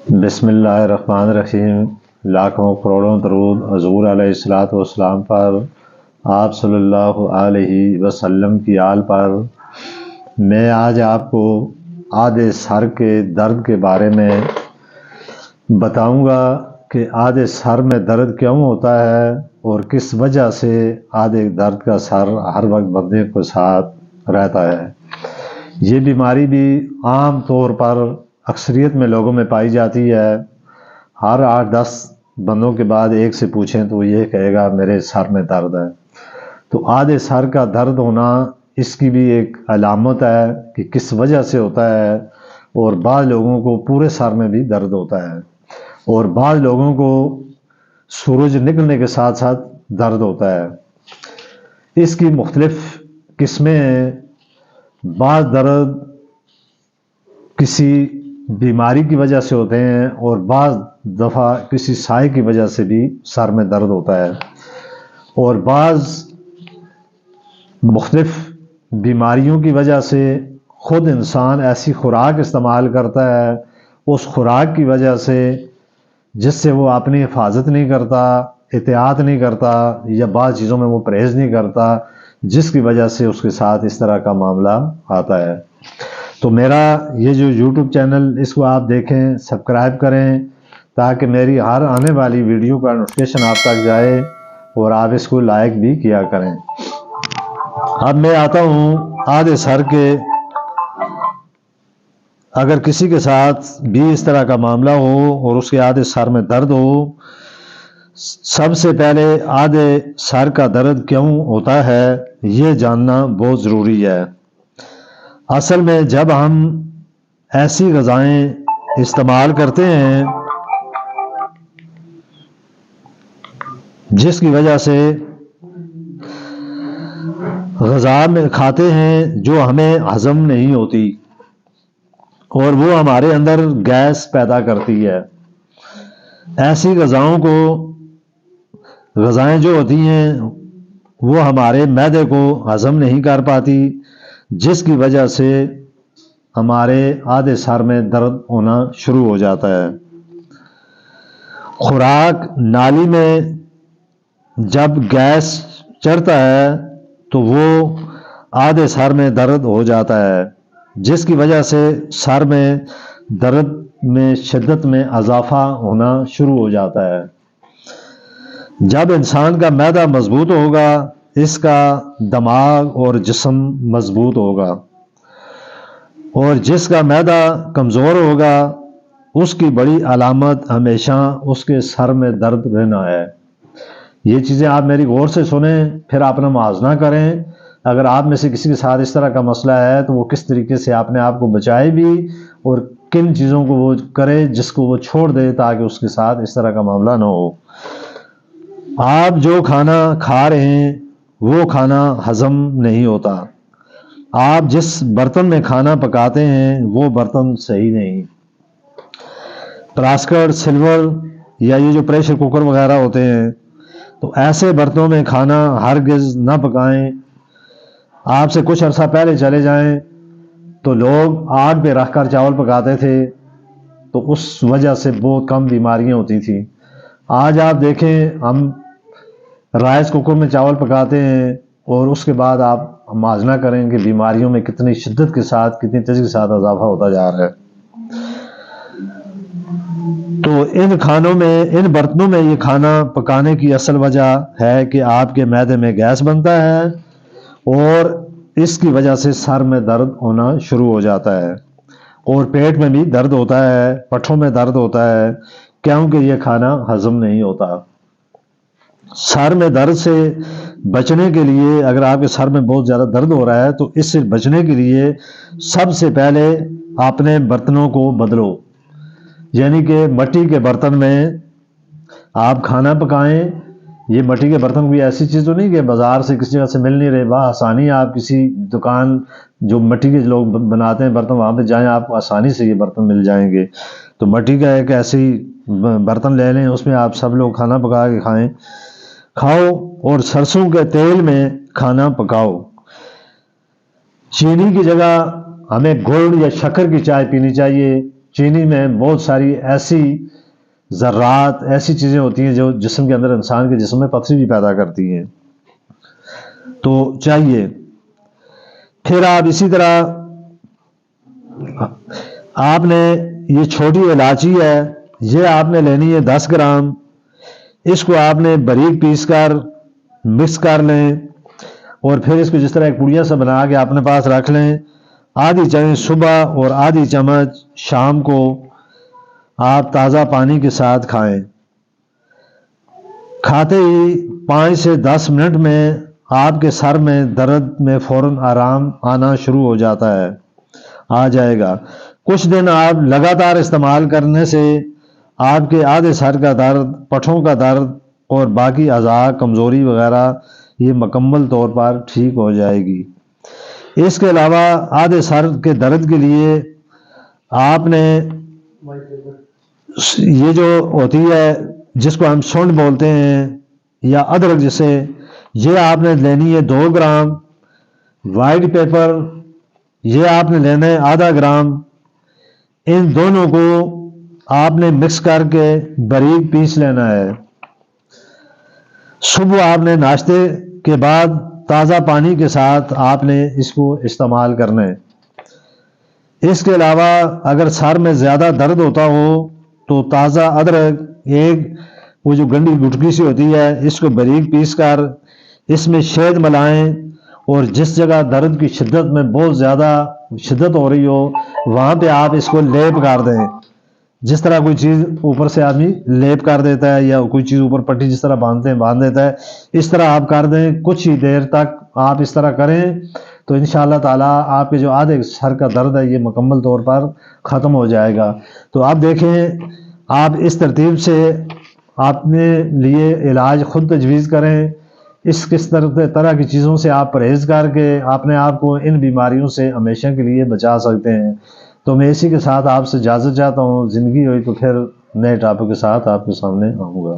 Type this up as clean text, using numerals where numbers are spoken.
بسم اللہ الرحمن الرحیم۔ لاکھوں کروڑوں درود حضور علیہ الصلوۃ والسلام پر، آپ صلی اللہ علیہ وسلم کی آل پر۔ میں آج آپ کو آدھے سر کے درد کے بارے میں بتاؤں گا کہ آدھے سر میں درد کیوں ہوتا ہے اور کس وجہ سے آدھے درد کا سر ہر وقت بندے کے ساتھ رہتا ہے۔ یہ بیماری بھی عام طور پر اکثریت میں لوگوں میں پائی جاتی ہے۔ ہر 8-10 بندوں کے بعد ایک سے پوچھیں تو وہ یہ کہے گا میرے سر میں درد ہے۔ تو آدھے سر کا درد ہونا اس کی بھی ایک علامت ہے کہ کس وجہ سے ہوتا ہے، اور بعض لوگوں کو پورے سر میں بھی درد ہوتا ہے، اور بعض لوگوں کو سورج نکلنے کے ساتھ ساتھ درد ہوتا ہے۔ اس کی مختلف قسمیں ہیں۔ بعض درد کسی بیماری کی وجہ سے ہوتے ہیں، اور بعض دفعہ کسی سائے کی وجہ سے بھی سر میں درد ہوتا ہے، اور بعض مختلف بیماریوں کی وجہ سے خود انسان ایسی خوراک استعمال کرتا ہے، اس خوراک کی وجہ سے جس سے وہ اپنی حفاظت نہیں کرتا، احتیاط نہیں کرتا، یا بعض چیزوں میں وہ پرہیز نہیں کرتا، جس کی وجہ سے اس کے ساتھ اس طرح کا معاملہ آتا ہے۔ تو میرا یہ جو یوٹیوب چینل، اس کو آپ دیکھیں، سبسکرائب کریں، تاکہ میری ہر آنے والی ویڈیو کا نوٹیفیکیشن آپ تک جائے، اور آپ اس کو لائک بھی کیا کریں۔ اب میں آتا ہوں آدھے سر کے۔ اگر کسی کے ساتھ بھی اس طرح کا معاملہ ہو اور اس کے آدھے سر میں درد ہو، سب سے پہلے آدھے سر کا درد کیوں ہوتا ہے یہ جاننا بہت ضروری ہے۔ اصل میں جب ہم ایسی غذائیں استعمال کرتے ہیں جس کی وجہ سے غذا میں کھاتے ہیں جو ہمیں ہضم نہیں ہوتی، اور وہ ہمارے اندر گیس پیدا کرتی ہے، ایسی غذائیں جو ہوتی ہیں وہ ہمارے معدے کو ہضم نہیں کر پاتی، جس کی وجہ سے ہمارے آدھے سر میں درد ہونا شروع ہو جاتا ہے۔ خوراک نالی میں جب گیس چڑھتا ہے تو وہ آدھے سر میں درد ہو جاتا ہے، جس کی وجہ سے سر میں درد میں شدت میں اضافہ ہونا شروع ہو جاتا ہے۔ جب انسان کا معدہ مضبوط ہوگا، اس کا دماغ اور جسم مضبوط ہوگا، اور جس کا معدہ کمزور ہوگا اس کی بڑی علامت ہمیشہ اس کے سر میں درد رہنا ہے۔ یہ چیزیں آپ میری غور سے سنیں، پھر اپنا موازنہ کریں۔ اگر آپ میں سے کسی کے ساتھ اس طرح کا مسئلہ ہے تو وہ کس طریقے سے اپنے آپ کو بچائے بھی، اور کن چیزوں کو وہ کرے جس کو وہ چھوڑ دے تاکہ اس کے ساتھ اس طرح کا معاملہ نہ ہو۔ آپ جو کھانا کھا رہے ہیں وہ کھانا ہضم نہیں ہوتا۔ آپ جس برتن میں کھانا پکاتے ہیں وہ برتن صحیح نہیں۔ پلاسٹک، سلور یا یہ جو پریشر کوکر وغیرہ ہوتے ہیں، تو ایسے برتنوں میں کھانا ہرگز نہ پکائیں۔ آپ سے کچھ عرصہ پہلے چلے جائیں تو لوگ آگ پہ رکھ کر چاول پکاتے تھے، تو اس وجہ سے بہت کم بیماریاں ہوتی تھیں۔ آج آپ دیکھیں ہم رائس کوکر میں چاول پکاتے ہیں، اور اس کے بعد آپ موازنہ کریں کہ بیماریوں میں کتنی شدت کے ساتھ، کتنی تیزی کے ساتھ اضافہ ہوتا جا رہا ہے۔ تو ان برتنوں میں یہ کھانا پکانے کی اصل وجہ ہے کہ آپ کے معدے میں گیس بنتا ہے، اور اس کی وجہ سے سر میں درد ہونا شروع ہو جاتا ہے، اور پیٹ میں بھی درد ہوتا ہے، پٹھوں میں درد ہوتا ہے، کیونکہ یہ کھانا ہضم نہیں ہوتا۔ سر میں درد سے بچنے کے لیے، اگر آپ کے سر میں بہت زیادہ درد ہو رہا ہے تو اس سے بچنے کے لیے سب سے پہلے اپنے برتنوں کو بدلو، یعنی کہ مٹی کے برتن میں آپ کھانا پکائیں۔ یہ مٹی کے برتن کوئی ایسی چیز تو نہیں کہ بازار سے کسی جگہ سے مل نہیں رہے، بآسانی آپ کسی دکان جو مٹی کے لوگ بناتے ہیں برتن، وہاں پہ جائیں، آپ کو آسانی سے یہ برتن مل جائیں گے۔ تو مٹی کا ایک ایسی برتن لے لیں، اس میں آپ سب لوگ کھانا پکا کے کھاؤ، اور سرسوں کے تیل میں کھانا پکاؤ۔ چینی کی جگہ ہمیں گڑ یا شکر کی چائے پینی چاہیے۔ چینی میں بہت ساری ایسی ذرات، ایسی چیزیں ہوتی ہیں جو جسم کے اندر، انسان کے جسم میں پتھری بھی پیدا کرتی ہیں، تو چاہیے۔ پھر آپ اسی طرح آپ نے یہ چھوٹی الائچی ہے، یہ آپ نے لینی ہے 10 گرام، اس کو آپ نے باریک پیس کر مکس کر لیں، اور پھر اس کو جس طرح ایک پڑیا سا بنا کے اپنے پاس رکھ لیں۔ آدھی چمچ صبح اور آدھی چمچ شام کو آپ تازہ پانی کے ساتھ کھائیں۔ کھاتے ہی 5 سے 10 منٹ میں آپ کے سر میں درد میں فوراً آرام آنا شروع ہو جاتا ہے، آ جائے گا۔ کچھ دن آپ لگاتار استعمال کرنے سے آپ کے آدھے سر کا درد، پٹھوں کا درد اور باقی اعضاء کمزوری وغیرہ یہ مکمل طور پر ٹھیک ہو جائے گی۔ اس کے علاوہ آدھے سر کے درد کے لیے آپ نے یہ جو ہوتی ہے جس کو ہم سونڈ بولتے ہیں یا ادرک جسے، یہ آپ نے لینی ہے 2 گرام۔ وائٹ پیپر یہ آپ نے لینا ہے آدھا گرام۔ ان دونوں کو آپ نے مکس کر کے باریک پیس لینا ہے۔ صبح آپ نے ناشتے کے بعد تازہ پانی کے ساتھ آپ نے اس کو استعمال کرنا ہے۔ اس کے علاوہ اگر سر میں زیادہ درد ہوتا ہو تو تازہ ادرک، ایک وہ جو گنڈی گٹکی سی ہوتی ہے، اس کو باریک پیس کر اس میں شہد ملائیں، اور جس جگہ درد کی شدت میں بہت زیادہ شدت ہو رہی ہو وہاں پہ آپ اس کو لیپ کر دیں۔ جس طرح کوئی چیز اوپر سے آدمی لیپ کر دیتا ہے یا کوئی چیز اوپر پٹی جس طرح باندھتے ہیں باندھ دیتا ہے، اس طرح آپ کر دیں۔ کچھ ہی دیر تک آپ اس طرح کریں تو انشاءاللہ تعالیٰ آپ کے جو آدھے سر کا درد ہے یہ مکمل طور پر ختم ہو جائے گا۔ تو آپ دیکھیں، آپ اس ترتیب سے اپنے لیے علاج خود تجویز کریں۔ کس طرح کی چیزوں سے آپ پرہیز کر کے اپنے آپ کو ان بیماریوں سے ہمیشہ کے لیے بچا سکتے ہیں۔ تو میں اسی کے ساتھ آپ سے اجازت چاہتا ہوں۔ زندگی ہوئی تو پھر نئے ٹاپک کے ساتھ آپ کے سامنے آؤں گا۔